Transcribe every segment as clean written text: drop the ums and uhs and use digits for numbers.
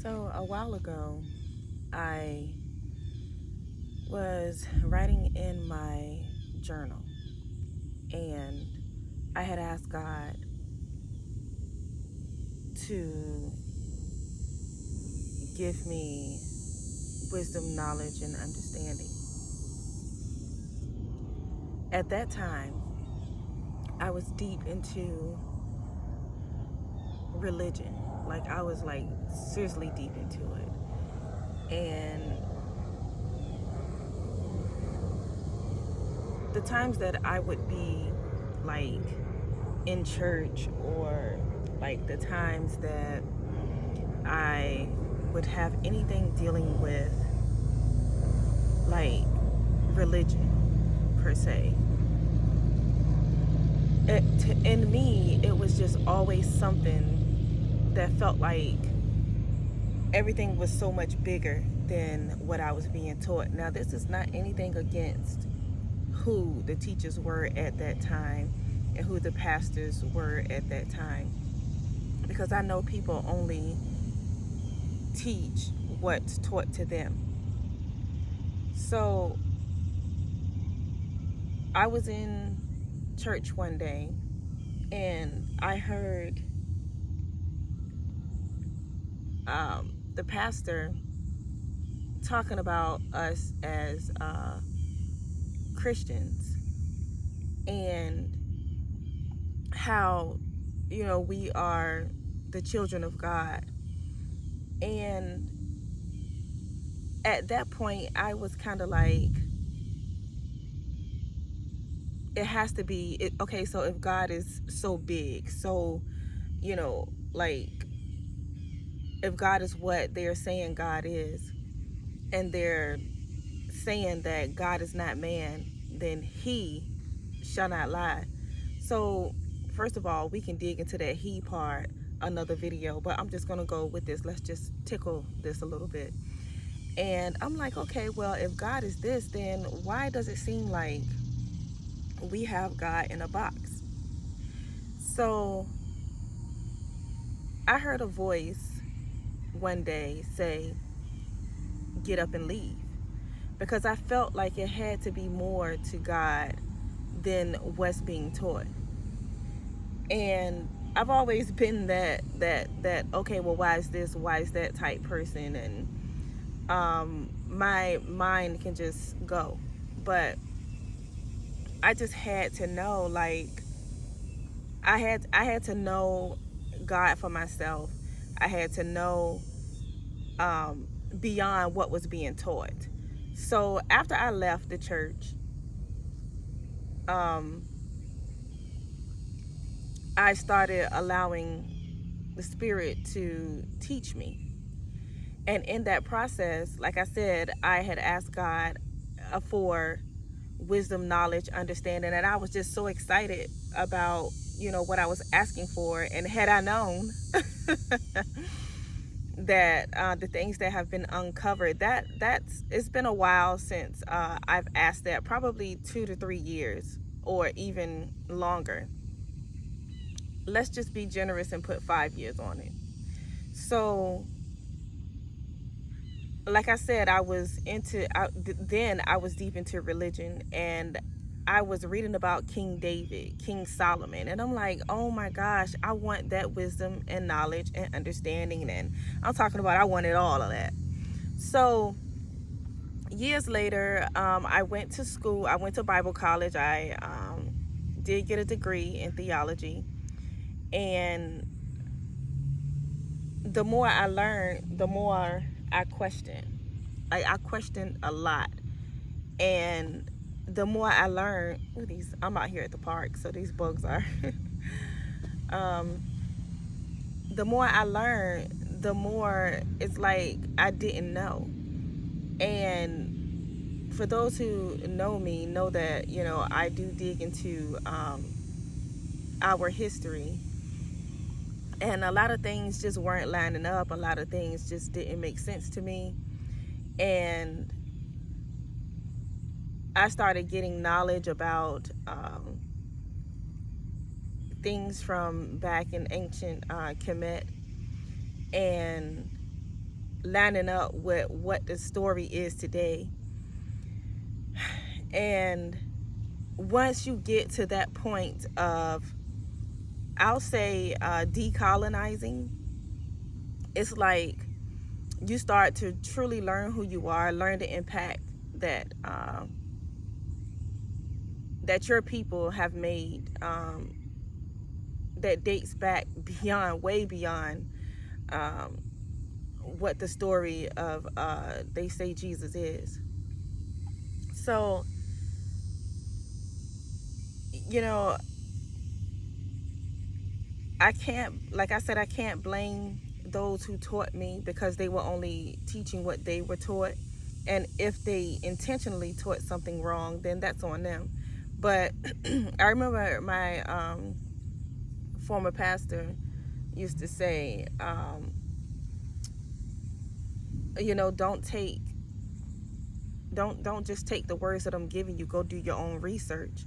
So a while ago, I was writing in my journal and I had asked God to give me wisdom, knowledge, and understanding. At that time, I was deep into religion. Like, I was like seriously deep into it. And the times that I would be like in church, or like the times that I would have anything dealing with like religion per se, in me, it was just always something that felt like everything was so much bigger than what I was being taught. Now, this is not anything against who the teachers were at that time and who the pastors were at that time, because I know people only teach what's taught to them. So I was in church one day and I heard the pastor talking about us as Christians and how, we are the children of God. And at that point, I was kind of like, it has to be, okay, so if God is so big, so, like, if God is what they're saying God is, and they're saying that God is not man, then he shall not lie. So, first of all, we can dig into that he part another video, but I'm just going to go with this. Let's just tickle this a little bit. And I'm like, okay, well, if God is this, then why does it seem like we have God in a box? So, I heard a voice one day say, get up and leave. Because I felt like it had to be more to God than what's being taught. And I've always been that okay, well, why is this, why is that type person, and my mind can just go. But I just had to know, like, I had to know God for myself. I had to know beyond what was being taught. So after I left the church, um, I started allowing the Spirit to teach me. And in that process, like I said, I had asked God for wisdom, knowledge, understanding, and I was just so excited about, what I was asking for. And had I known that the things that have been uncovered, that's it's been a while since I've asked that, probably 2 to 3 years or even longer. Let's just be generous and put 5 years on it. So, like I said, then I was deep into religion, and I was reading about King David, King Solomon, and I'm like, oh my gosh, I want that wisdom and knowledge and understanding. And I'm talking about, I wanted all of that. So years later, I went to school. I went to Bible college. I did get a degree in theology, and the more I learned, the more I questioned. I questioned a lot, and the more I learned, I'm out here at the park, so these bugs are. um, the more I learned, the more it's like I didn't know. And for those who know me, know that I do dig into our history, and a lot of things just weren't lining up. A lot of things just didn't make sense to me, and I started getting knowledge about things from back in ancient Kemet, and lining up with what the story is today. And once you get to that point of, I'll say, decolonizing, it's like you start to truly learn who you are, learn the impact that that your people have made, that dates back beyond, way beyond, um, what the story of they say Jesus is. So, you know, I can't, like I said, I can't blame those who taught me, because they were only teaching what they were taught. And if they intentionally taught something wrong, then that's on them. But I remember my former pastor used to say, don't take, don't just take the words that I'm giving you. Go do your own research.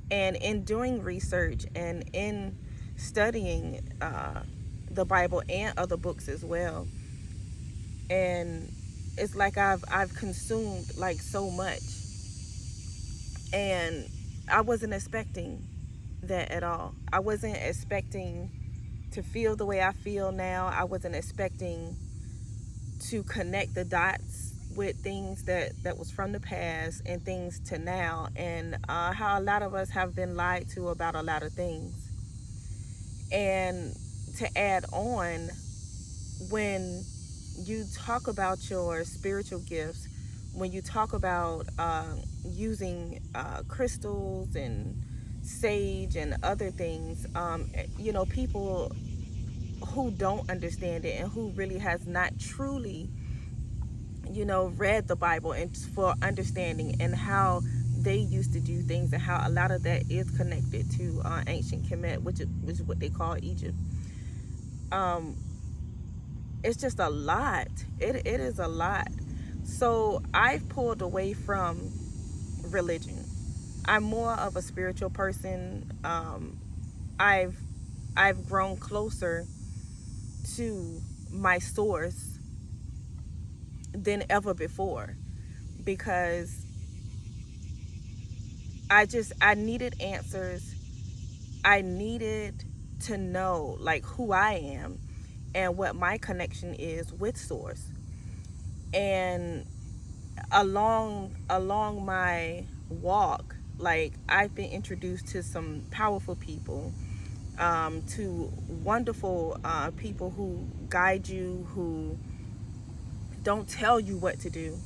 And in doing research and in studying the Bible and other books as well, and it's like I've consumed like so much, and I wasn't expecting that at all. I wasn't expecting to feel the way I feel now. I wasn't expecting to connect the dots with things that was from the past and things to now, and how a lot of us have been lied to about a lot of things. And to add on, when you talk about your spiritual gifts, when you talk about using crystals and sage and other things, people who don't understand it and who really has not truly, read the Bible and for understanding and how they used to do things, and how a lot of that is connected to ancient Kemet, which is what they call Egypt. Um, it's just a lot. It is a lot. So I've pulled away from religion. I'm more of a spiritual person. I've I've grown closer to my source than ever before, because I needed answers. I needed to know like who I am and what my connection is with source. And along my walk, like I've been introduced to some powerful people, to wonderful people who guide you, who don't tell you what to do.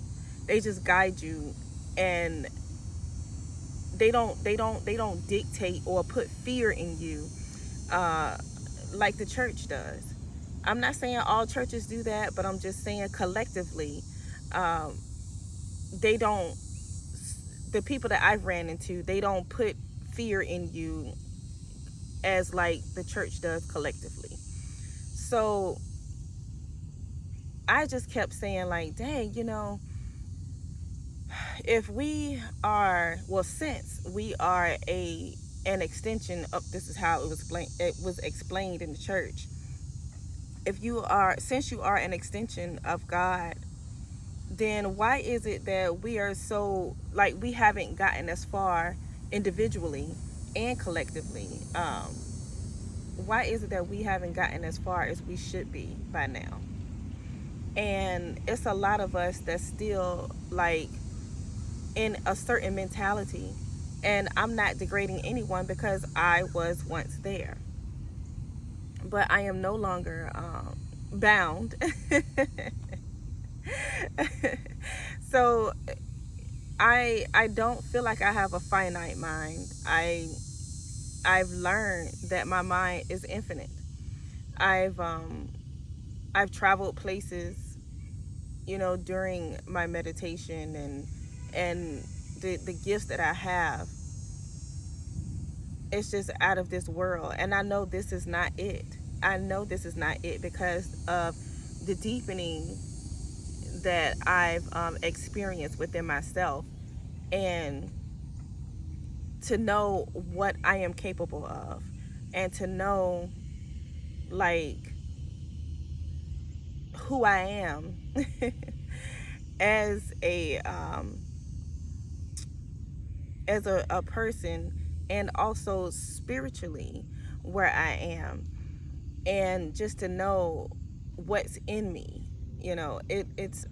They just guide you, and they don't dictate or put fear in you, uh, like the church does. I'm not saying all churches do that, but I'm just saying collectively, um, they don't. The people that I've ran into, they don't put fear in you as like the church does collectively. So I just kept saying like, dang, if we are, well, since we are an extension of, this is how it was explained in the church. If you are, since you are an extension of God, then why is it that we are so, like, we haven't gotten as far individually and collectively? Why is it that we haven't gotten as far as we should be by now? And it's a lot of us that's still like in a certain mentality. And I'm not degrading anyone, because I was once there, but I am no longer bound. So I don't feel like I have a finite mind. I've learned that my mind is infinite. I've um I've traveled places, during my meditation, and the gifts that I have, it's just out of this world. And I know this is not it. I know this is not it, because of the deepening that I've experienced within myself, and to know what I am capable of, and to know like who I am as a person, and also spiritually where I am, and just to know what's in me. It's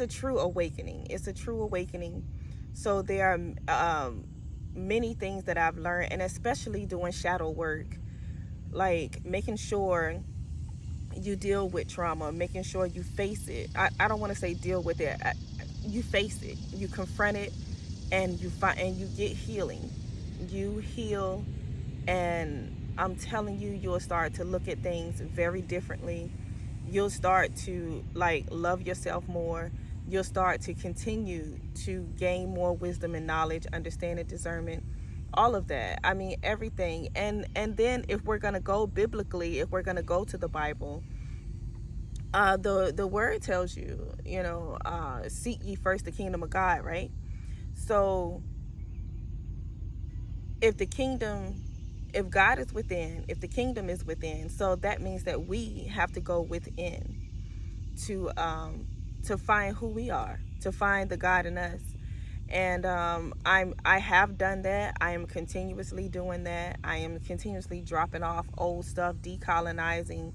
a true awakening. It's a true awakening. So there are many things that I've learned, and especially doing shadow work, like making sure you deal with trauma, making sure you face it. I don't want to say deal with it. You face it, you confront it, and you get healing. You heal, and I'm telling you, you'll start to look at things very differently. You'll start to like love yourself more. You'll start to continue to gain more wisdom and knowledge, understanding, discernment, all of that. I mean, everything. And then if we're gonna go biblically, if we're gonna go to the Bible, the word tells you, seek ye first the kingdom of God, right? So if the kingdom, if God is within, if the kingdom is within, so that means that we have to go within to um to find who we are, to find the God in us. And I have done that. I am continuously doing that. I am continuously dropping off old stuff, decolonizing,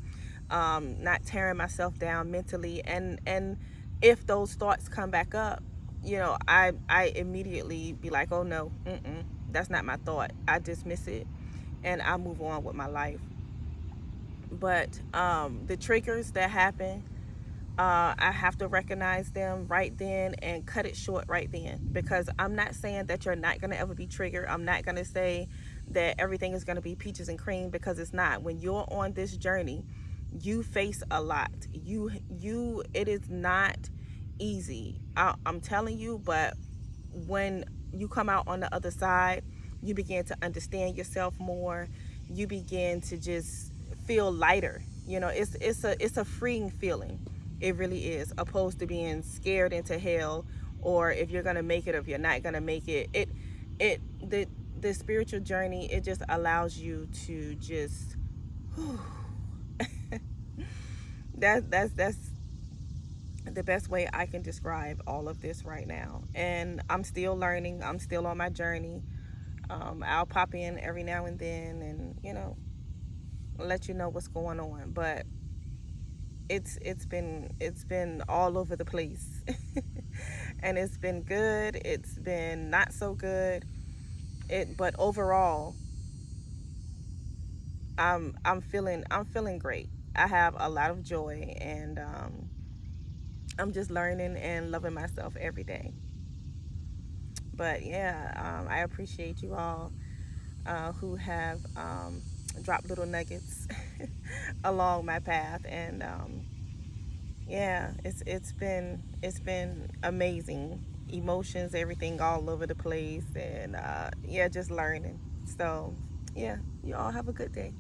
not tearing myself down mentally. And if those thoughts come back up, I immediately be like, oh no, that's not my thought. I dismiss it and I move on with my life. But the triggers that happen, I have to recognize them right then and cut it short right then, because I'm not saying that you're not going to ever be triggered. I'm not going to say that everything is going to be peaches and cream, because it's not. When you're on this journey, you face a lot. It is not easy. I'm telling you, but when you come out on the other side, you begin to understand yourself more. You begin to just feel lighter. It's a freeing feeling. It really is, opposed to being scared into hell, or if you're gonna make it or if you're not gonna make it. It the spiritual journey, it just allows you to just that's the best way I can describe all of this right now. And I'm still learning. I'm still on my journey. I'll pop in every now and then, and let you know what's going on. But it's been all over the place, and it's been good. It's been not so good. But overall, I'm feeling great. I have a lot of joy, and I'm just learning and loving myself every day. But yeah, I appreciate you all who have dropped little nuggets along my path, and yeah, it's been amazing. Emotions, everything all over the place, and yeah, just learning. So yeah, you all have a good day.